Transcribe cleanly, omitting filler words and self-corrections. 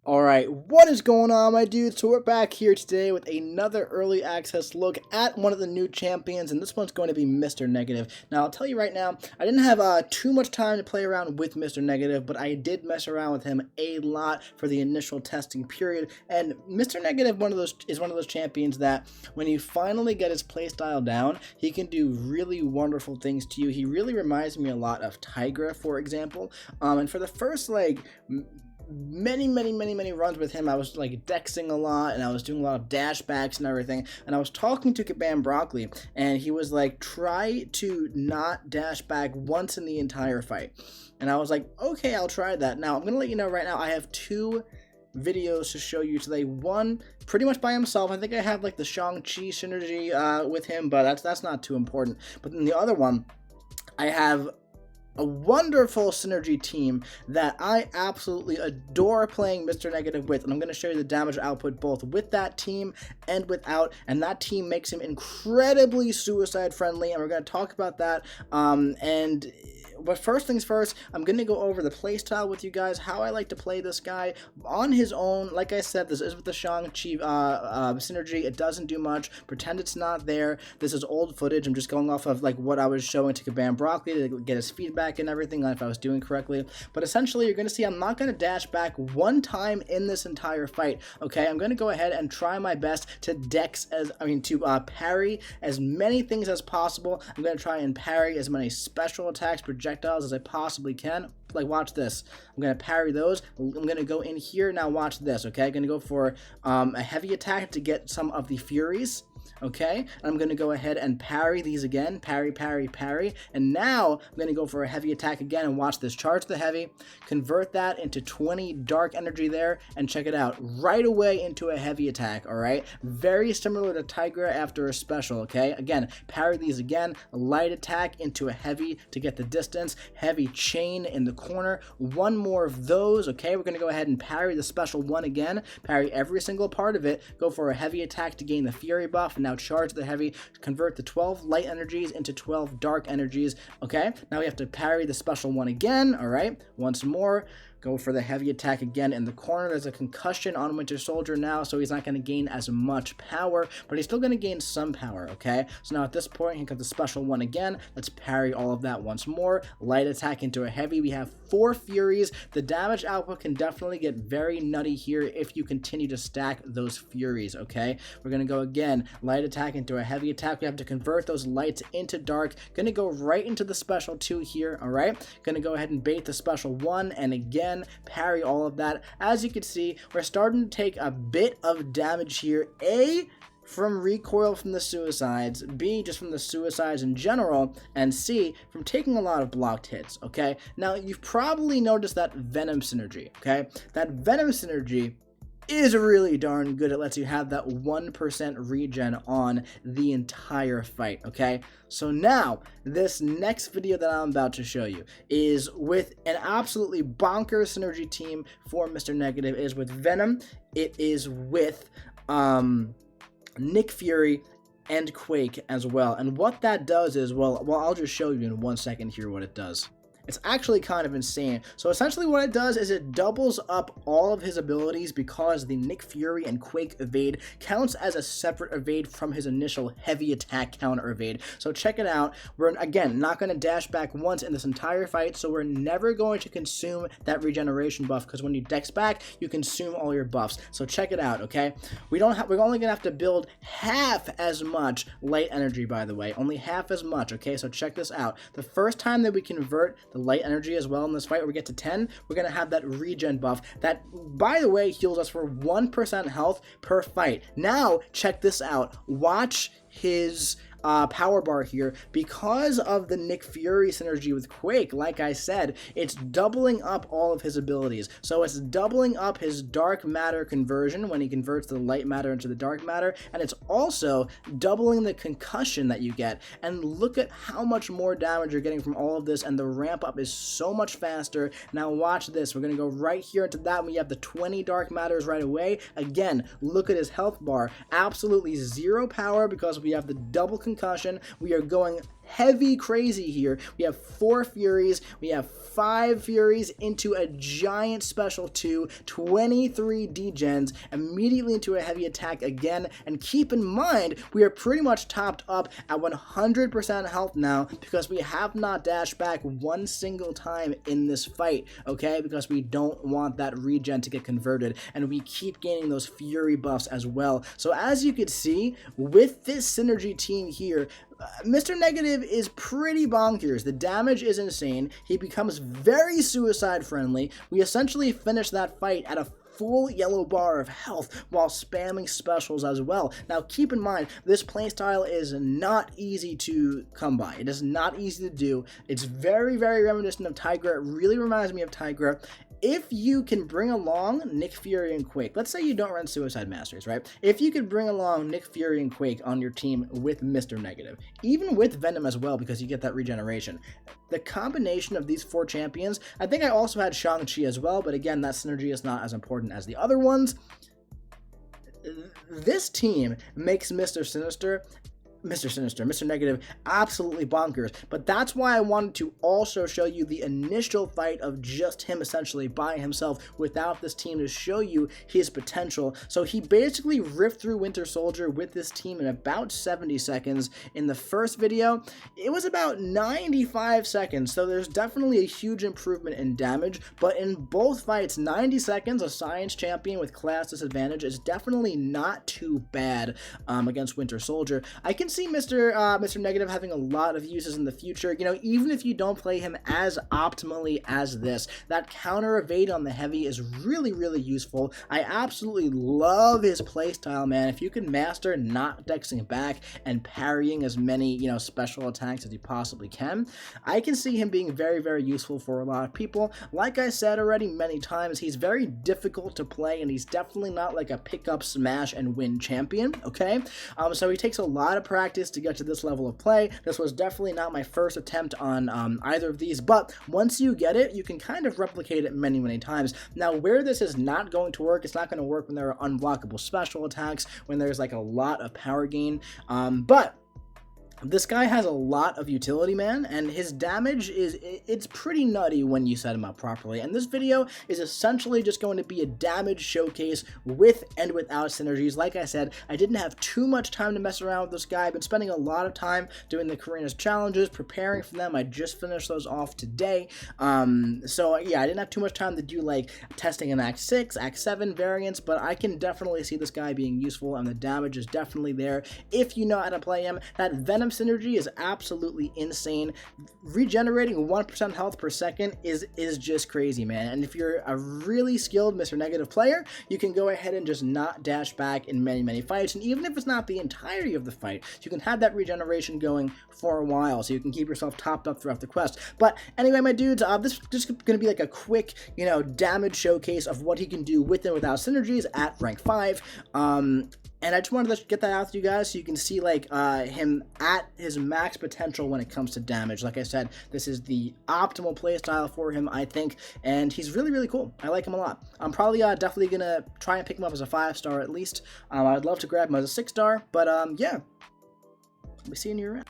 Alright, what is going on, my dudes? So we're back here today with another early access look at one of the new champions, and this one's going to be Mr. Negative. Now, I'll tell you right now, I didn't have too much time to play around with Mr. Negative, but I did mess around with him a lot for the initial testing period, and Mr. Negative is one of those champions that when you finally get his playstyle down, he can do really wonderful things to you. He really reminds me a lot of Tigra, for example, and for the first, many runs with him, I was like dexing a lot and I was doing a lot of dashbacks and everything, and I was talking to Kabam Broccoli and he was like, try to not dash back once in the entire fight, and I was like, okay, I'll try that. Now I'm gonna let you know right now, I have two videos to show you today. One pretty much by himself. I think I have like the Shang-Chi synergy with him, but that's not too important. But then the other one, I have a wonderful synergy team that I absolutely adore playing Mr. Negative with, and I'm going to show you the damage output both with that team and without, and that team makes him incredibly suicide friendly, and we're going to talk about that. But first things first, I'm going to go over the playstyle with you guys, how I like to play this guy on his own. Like I said, this is with the Shang-Chi synergy. It doesn't do much. Pretend it's not there. This is old footage. I'm just going off of like what I was showing to Kabam Broccoli to get his feedback and everything, if I was doing correctly. But essentially, you're going to see I'm not going to dash back one time in this entire fight, okay? I'm going to go ahead and try my best to parry as many things as possible. I'm going to try and parry as many special attacks, projectiles as I possibly can. Like, watch this. I'm going to parry those. I'm going to go in here. Now watch this, okay? I'm going to go for a heavy attack to get some of the Furies. Okay, and I'm going to go ahead and parry these again. Parry. And now I'm going to go for a heavy attack again, and watch this. Charge the heavy, convert that into 20 dark energy there, and check it out. Right away into a heavy attack, alright? Very similar to Tigra after a special, okay? Again, parry these again. Light attack into a heavy to get the distance. Heavy chain in the corner. One more of those, okay? We're going to go ahead and parry the special one again. Parry every single part of it. Go for a heavy attack to gain the Fury buff. And now charge the heavy, convert the 12 light energies into 12 dark energies. Okay, now we have to parry the special one again. All right, once more. Go for the heavy attack again in the corner. There's a concussion on Winter Soldier now, so he's not going to gain as much power, but he's still going to gain some power, okay? So now at this point, he got the special one again. Let's parry all of that once more. Light attack into a heavy. We have 4 Furies. The damage output can definitely get very nutty here if you continue to stack those Furies, okay? We're going to go again. Light attack into a heavy attack. We have to convert those lights into dark. Going to go right into the special 2 here, all right? Going to go ahead and bait the special 1, and again, parry all of that. As you can see, we're starting to take a bit of damage here. A, from recoil from the suicides, B, just from the suicides in general, and C, from taking a lot of blocked hits, okay? Now, you've probably noticed that Venom synergy, okay? That Venom synergy is really darn good. It lets you have that 1% regen on the entire fight, okay? So now, this next video that I'm about to show you is with an absolutely bonkers synergy team for Mr. Negative. It is with Venom, it is with Nick Fury, and Quake as well. And what that does is, well, I'll just show you in 1 second here what it does. It's actually kind of insane. So essentially what it does is it doubles up all of his abilities because the Nick Fury and Quake evade counts as a separate evade from his initial heavy attack counter evade. So check it out. We're, again, not going to dash back once in this entire fight, so we're never going to consume that regeneration buff, because when you dex back, you consume all your buffs. So check it out, okay? We're only going to have to build half as much light energy, by the way. Only half as much, okay? So check this out. The first time that we convert the light energy as well in this fight, where we get to 10, we're going to have that regen buff that, by the way, heals us for 1% health per fight. Now, check this out. Watch his power bar here. Because of the Nick Fury synergy with Quake, like I said, it's doubling up all of his abilities. So it's doubling up his dark matter conversion when he converts the light matter into the dark matter, and it's also doubling the concussion that you get. And look at how much more damage you're getting from all of this, and the ramp up is so much faster. Now watch this. We're going to go right here into that. We have the 20 dark matters right away. Again, look at his health bar. Absolutely zero power because we have the double concussion. We are going heavy crazy here. We have 4 Furies, we have 5 Furies into a giant special 2, 23 degens, immediately into a heavy attack again, and keep in mind, we are pretty much topped up at 100% health now because we have not dashed back one single time in this fight, okay? Because we don't want that regen to get converted, and we keep gaining those Fury buffs as well. So as you can see, with this Synergy team here, Mr. Negative is pretty bonkers. The damage is insane. He becomes very suicide friendly. We essentially finish that fight at a full yellow bar of health while spamming specials as well. Now keep in mind, this playstyle is not easy to come by. It is not easy to do. It's very, very reminiscent of Tigra. It really reminds me of Tigra. If you can bring along Nick Fury and Quake, let's say you don't run Suicide Masters, right? If you could bring along Nick Fury and Quake on your team with Mr. Negative, even with Venom as well, because you get that regeneration, the combination of these 4 champions, I think I also had Shang-Chi as well, but again, that synergy is not as important as the other ones. This team makes Mr. Negative absolutely bonkers, but that's why I wanted to also show you the initial fight of just him essentially by himself without this team to show you his potential. So he basically ripped through Winter Soldier with this team in about 70 seconds. In the first video, it was about 95 seconds, so there's definitely a huge improvement in damage, but in both fights, 90 seconds, a science champion with class disadvantage is definitely not too bad against Winter Soldier. I can see Mr. Negative having a lot of uses in the future. You know, even if you don't play him as optimally as this, that counter evade on the heavy is really, really useful. I absolutely love his playstyle, man. If you can master not dexing back and parrying as many, you know, special attacks as you possibly can, I can see him being very, very useful for a lot of people. Like I said already many times, he's very difficult to play, and he's definitely not like a pick up, smash, and win champion, okay? So he takes a lot of practice to get to this level of play. This was definitely not my first attempt on either of these, but once you get it, you can kind of replicate it many, many times. Now, where this is not going to work, it's not going to work when there are unblockable special attacks, when there's like a lot of power gain, but this guy has a lot of utility, man, and his damage it's pretty nutty when you set him up properly. And this video is essentially just going to be a damage showcase with and without synergies. Like I said, I didn't have too much time to mess around with this guy. I've been spending a lot of time doing the Karina's challenges, preparing for them. I just finished those off today. So yeah, I didn't have too much time to do like testing an Act 6, Act 7 variants, but I can definitely see this guy being useful, and the damage is definitely there if you know how to play him. That Venom synergy is absolutely insane. Regenerating 1% health per second is just crazy, man. And if you're a really skilled Mr. Negative player, you can go ahead and just not dash back in many, many fights. And even if it's not the entirety of the fight, you can have that regeneration going for a while, so you can keep yourself topped up throughout the quest. But anyway, my dudes, this is just going to be like a quick, you know, damage showcase of what he can do with and without synergies at rank 5. And I just wanted to get that out to you guys so you can see like him at his max potential when it comes to damage. Like I said, this is the optimal playstyle for him, I think, and he's really, really cool. I like him a lot. I'm probably definitely gonna try and pick him up as a 5-star at least. I'd love to grab him as a 6-star, but yeah, we'll be seeing you around.